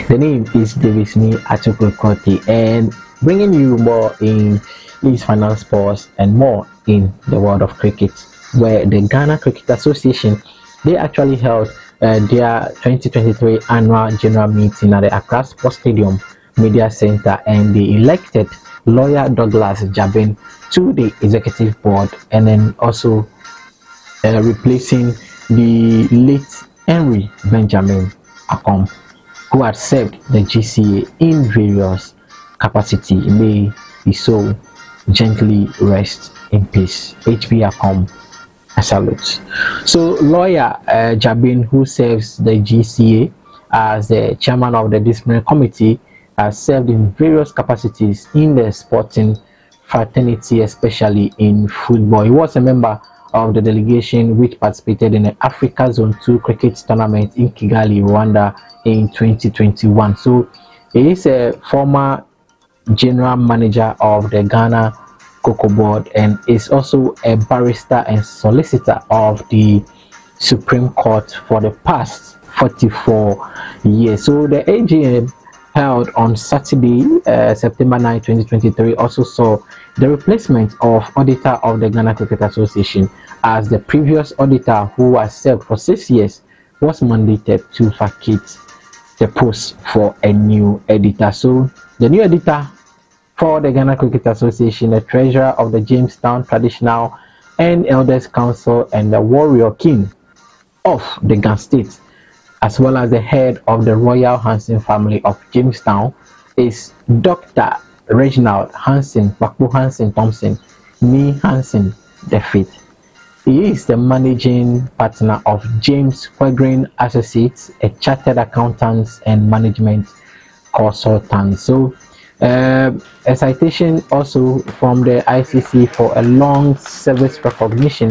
The name is Davisni Atukwekoti, and bringing you more in these final sports and more in the world of cricket, where the Ghana Cricket Association, they actually held their 2023 annual general meeting at the Accra Sports Stadium Media Center, and they elected Lawyer Douglas Djarbeng to the executive board, and then also replacing the late Henry Benjamin Ackom, who had served the GCA in various capacities. May he so gently rest in peace. HB Ackom, a salute. So Lawyer Djarbeng, who serves the GCA as the chairman of the disciplinary committee, has served in various capacities in the sporting fraternity, especially in football. He was a member of the delegation which participated in the Africa Zone 2 cricket tournament in Kigali, Rwanda in 2021. So he is a former general manager of the Ghana Cocoa Board and is also a barrister and solicitor of the Supreme Court for the past 44 years. So the AGM held on Saturday, September 9, 2023, also saw the replacement of Auditor of the Ghana Cricket Association, as the previous auditor, who has served for 6 years, was mandated to vacate the post for a new editor. So the new editor for the Ghana Cricket Association, the treasurer of the Jamestown Traditional and Elders Council and the Warrior King of the Ghana State, as well as the head of the Royal Hansen family of Jamestown, is Dr. Reginald Hansen, Kpakpo Hansen Thompson, me Hansen the Fifth. He is the managing partner of James Quagraine Associates, a chartered accountant and management consultant. So a citation also from the ICC for a long service recognition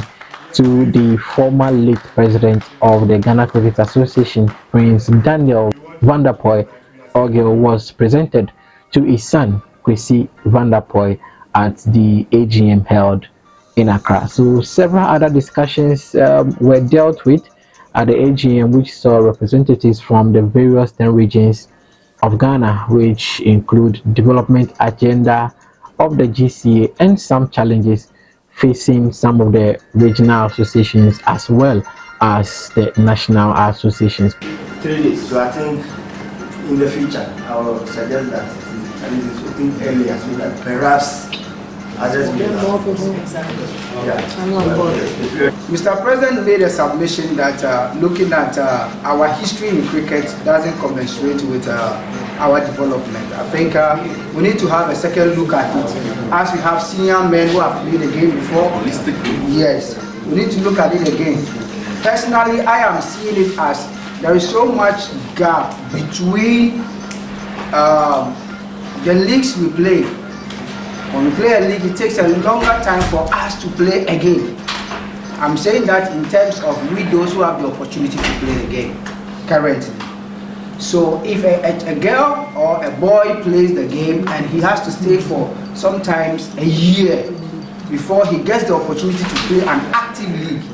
to the former late president of the Ghana Cricket Association, Prince Daniel Vanderpoy Ogil, was presented to his son, Kwesi Vanderpoy, at the AGM held in Accra. So several other discussions were dealt with at the AGM, which saw representatives from the various 10 regions of Ghana, which include development agenda of the GCA and some challenges facing some of the regional associations as well as the national associations. 3 days. So I think in the future I will suggest that at least it's open earlier so that perhaps others may more people. Mr. President made a submission that looking at our history in cricket doesn't commensurate with our development. I think we need to have a second look at it. As we have senior men who have played the game before, yes, we need to look at it again. Personally, I am seeing it as there is so much gap between the leagues we play. When we play a league, it takes a longer time for us to play a game. I'm saying that in terms of we those who have the opportunity to play the game currently. So if a girl or a boy plays the game and he has to stay for sometimes a year before he gets the opportunity to play an active league,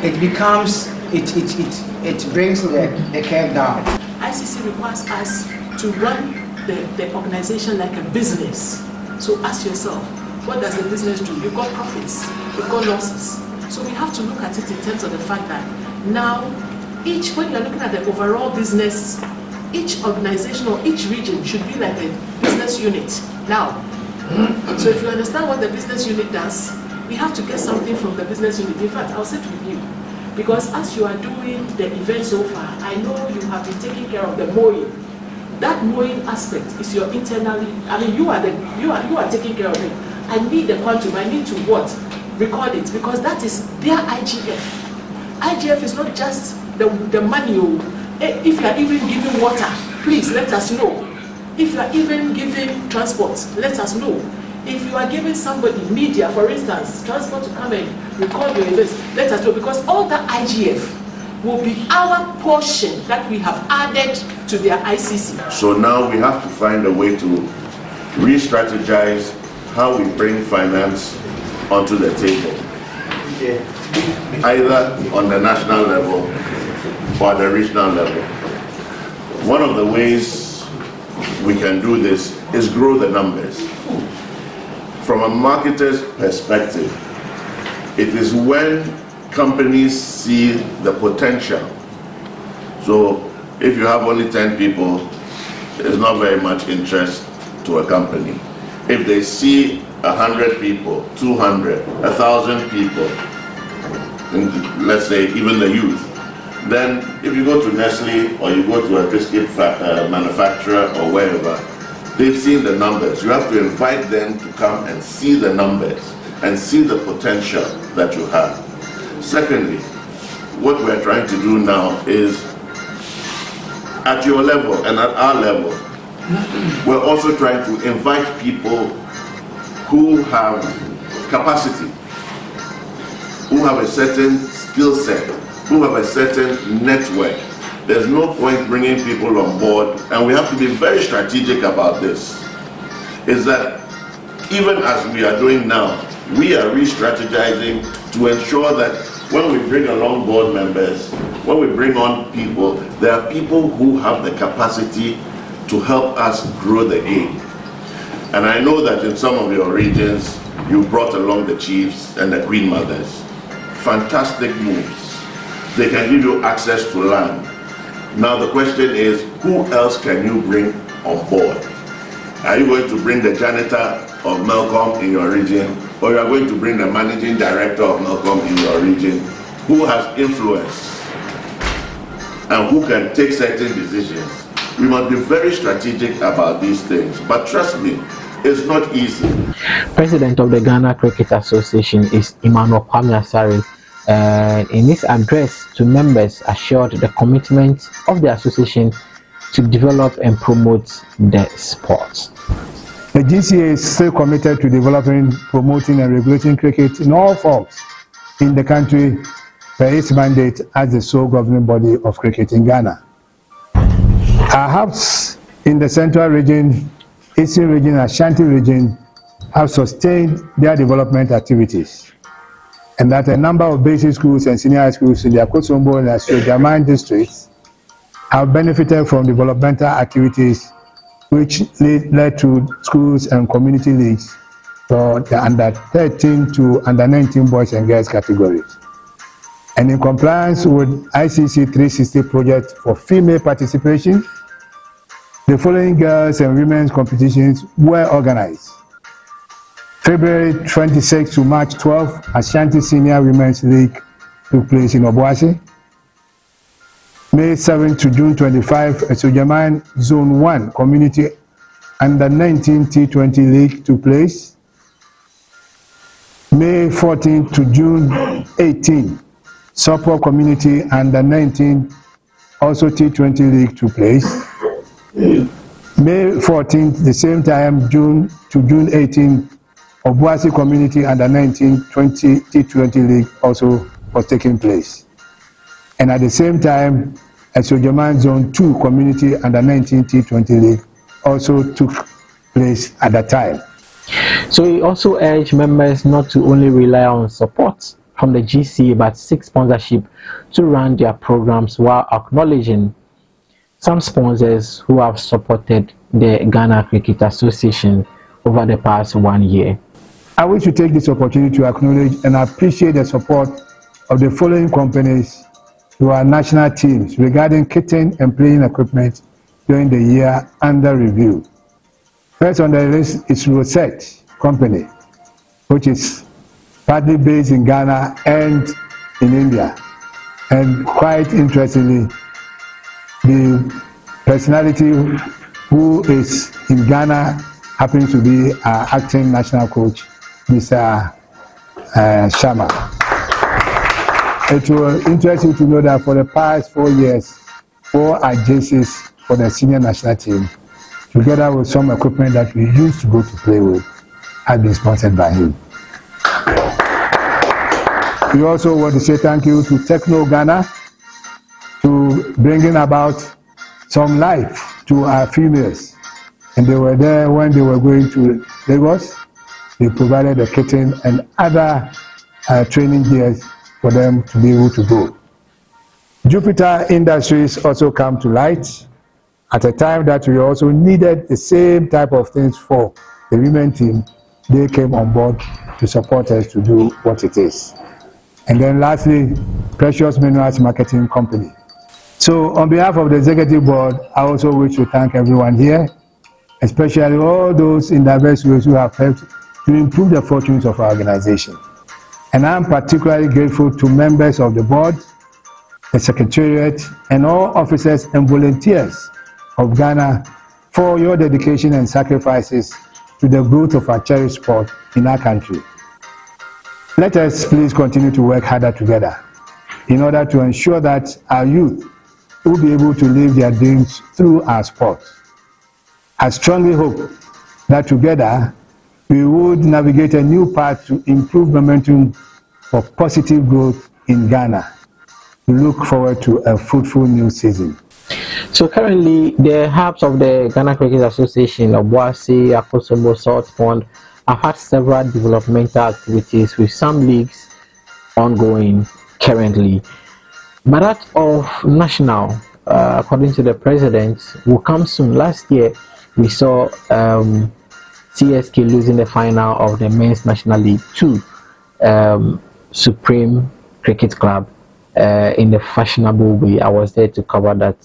it becomes, it brings the curve down. ICC requires us to run the organization like a business. So ask yourself, what does the business do? You've got profits, you've got losses. So we have to look at it in terms of the fact that now, when you're looking at the overall business, each organization or each region should be like a business unit. Now, so if you understand what the business unit does, we have to get something from the business unit. In fact, I'll sit with you, because as you are doing the event so far, I know you have been taking care of the mowing. That mowing aspect is your internally. I mean, you are taking care of it. I need the quantum. I need to what? Record it, because that is their IGF. IGF is not just the money. If you are even giving water, please let us know. If you are even giving transport, let us know. If you are giving somebody media, for instance, transport to come and record your events, let us know, because all that IGF will be our portion that we have added to their ICC. So now we have to find a way to re-strategize how we bring finance onto the table, either on the national level or the regional level. one of the ways we can do this is grow the numbers. From a marketer's perspective, it is when companies see the potential. So if you have only 10 people, there's not very much interest to a company. If they see 100 people, 200, 1,000 people, and let's say even the youth, then if you go to Nestle or you go to a biscuit manufacturer or wherever, they've seen the numbers. You have to invite them to come and see the numbers and see the potential that you have. Secondly, what we're trying to do now is, at your level and at our level, we're also trying to invite people who have capacity, who have a certain skill set, who have a certain network. There's no point bringing people on board, and we have to be very strategic about this, is that even as we are doing now, we are re-strategizing to ensure that when we bring along board members, when we bring on people, there are people who have the capacity to help us grow the game. And I know that in some of your regions, you brought along the chiefs and the queen mothers. Fantastic moves. They can give you access to land. Now the question is, who else can you bring on board? Are you going to bring the janitor of Melcom in your region, or you are going to bring the managing director of Melcom in your region, who has influence and who can take certain decisions? We must be very strategic about these things, but trust me, it's not easy. President of the Ghana Cricket Association is Emmanuel Kwame, and in his address to members assured the commitment of the association to develop and promote the sport. The GCA is still committed to developing, promoting and regulating cricket in all forms in the country per its mandate as the sole governing body of cricket in Ghana. Our hubs in the Central Region, Eastern Region and Ashanti Region have sustained their development activities, and that a number of basic schools and senior high schools in the Akosombo and Asio-Jaman districts have benefited from developmental activities which led to schools and community leagues for the under 13 to under 19 boys and girls categories. And in compliance with ICC 360 project for female participation, the following girls and women's competitions were organized. February 26 to March 12, Ashanti Senior Women's League took place in Obuasi. May 7 to June 25, Asio-Jaman Zone 1 Community Under 19 T20 League took place. May 14 to June 18, Sopo Community Under 19 also T20 League took place. May 14th, the same time, June to June 18, Obuasi Community Under 19 20 T20 League also was taking place. And at the same time, Asio-Jaman Zone 2 Community Under 19 T20 League also took place at that time. So he also urged members not to only rely on support from the GCA but seek sponsorship to run their programs, while acknowledging some sponsors who have supported the Ghana Cricket Association over the past 1 year. I wish to take this opportunity to acknowledge and appreciate the support of the following companies to our national teams regarding kitting and playing equipment during the year under review. First on the list is Rosette Company, which is partly based in Ghana and in India. And quite interestingly, the personality who is in Ghana happens to be our acting national coach, Mr. Sharma. It will interest you to know that for the past 4 years, 4 RJCs for the senior national team, together with some equipment that we used to go to play with, have been sponsored by him. We also want to say thank you to Techno Ghana to bringing about some life to our females. And they were there when they were going to Lagos. They provided the kitting and other training gears for them to be able to go. Jupiter Industries also come to light At a time that we also needed the same type of things for the women team, they came on board to support us to do what it is. And then lastly, Precious Minerals Marketing Company. So on behalf of the executive board, I also wish to thank everyone here, especially all those in diverse ways who have helped to improve the fortunes of our organization. And I'm particularly grateful to members of the board, the secretariat, and all officers and volunteers of Ghana for your dedication and sacrifices to the growth of our cherished sport in our country. Let us please continue to work harder together in order to ensure that our youth will be able to live their dreams through our sport. I strongly hope that together we would navigate a new path to improve momentum for positive growth in Ghana. We look forward to a fruitful new season. So currently, the hubs of the Ghana Cricket Association of Boise, Akosombo, Salt Pond have had several developmental activities with some leagues ongoing currently. But that of national, according to the president, will come soon. Last year, we saw CSK losing the final of the Men's National League to Supreme Cricket Club in the fashionable way. I was there to cover that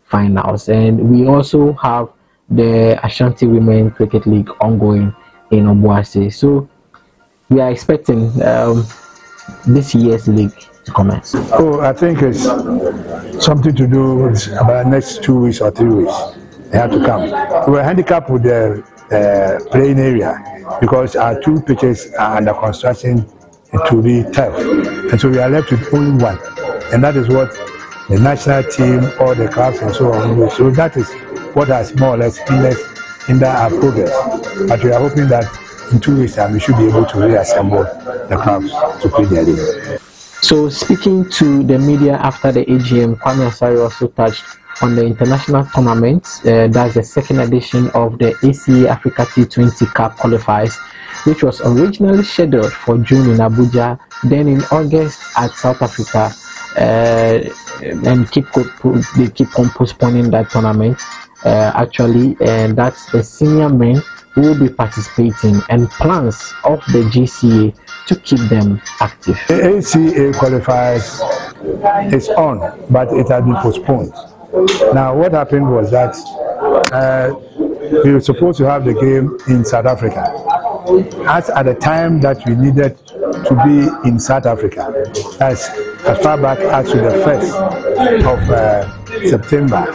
finals. And we also have the Ashanti Women Cricket League ongoing in Obuasi. So we are expecting this year's league to commence. Oh, I think it's something to do with about the next 2 weeks or 3 weeks. They have to come. We're handicapped with the playing area because our 2 pitches are under construction to be tough, and so we are left with only 1, and that is what the national team, all the clubs and so on do. So that is what has more or less hindered our progress. But we are hoping that in 2 weeks' time we should be able to reassemble the clubs to play their league. So speaking to the media after the AGM, Kwame Asare also touched on the international tournament. That's the second edition of the ACA Africa T20 Cup qualifiers, which was originally scheduled for June in Abuja, then in August at South Africa, and they keep on postponing that tournament actually, and that's the senior men who will be participating and plans of the GCA to keep them active. The ACA qualifiers is on, but it has been postponed. Now what happened was that we were supposed to have the game in South Africa. As at the time that we needed to be in South Africa, as far back as to the 1st of September,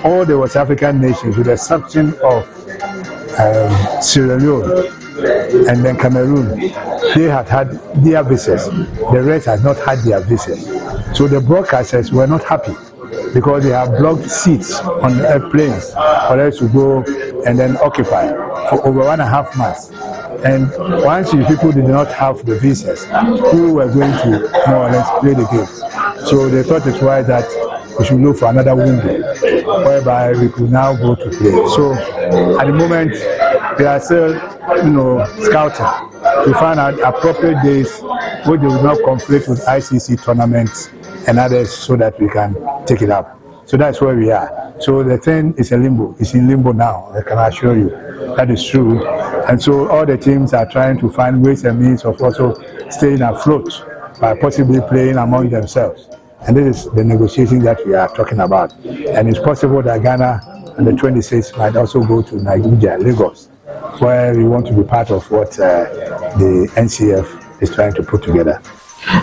all the West African nations, with the exception of Sierra Leone and then Cameroon, they had had their visas. The rest had not had their visas. So the broadcasters were not happy because they have blocked seats on the airplanes for us to go and then occupy for over 1.5 months. And once you people did not have the visas, who were going to more or less play the games. So they thought it's wise that we should look for another window whereby we could now go to play. So at the moment, they are still, scouting to find out appropriate days which they will not conflict with ICC tournaments and others, so that we can take it up. So that's where we are. So the thing is a limbo. It's in limbo now, I can assure you. That is true. And so all the teams are trying to find ways and means of also staying afloat by possibly playing among themselves. And this is the negotiation that we are talking about. And it's possible that Ghana on the 26th might also go to Nigeria, Lagos, where we want to be part of what the NCF is trying to put together.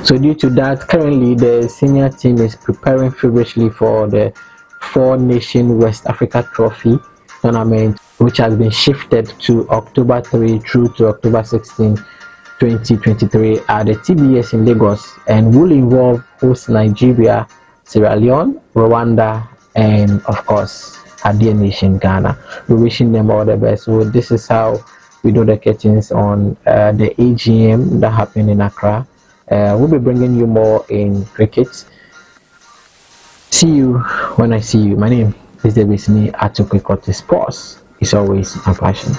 So due to that, currently the senior team is preparing feverishly for the 4-Nation West Africa Trophy tournament, which has been shifted to October 3 through to October 16, 2023 at the TBS in Lagos, and will involve host Nigeria, Sierra Leone, Rwanda, and of course our dear nation Ghana. We're wishing them all the best. So this is how we do the curtains on the AGM that happened in Accra. We'll be bringing you more in cricket. See you when I see you. My name is David Smith at Accra Sports. It's always my passion.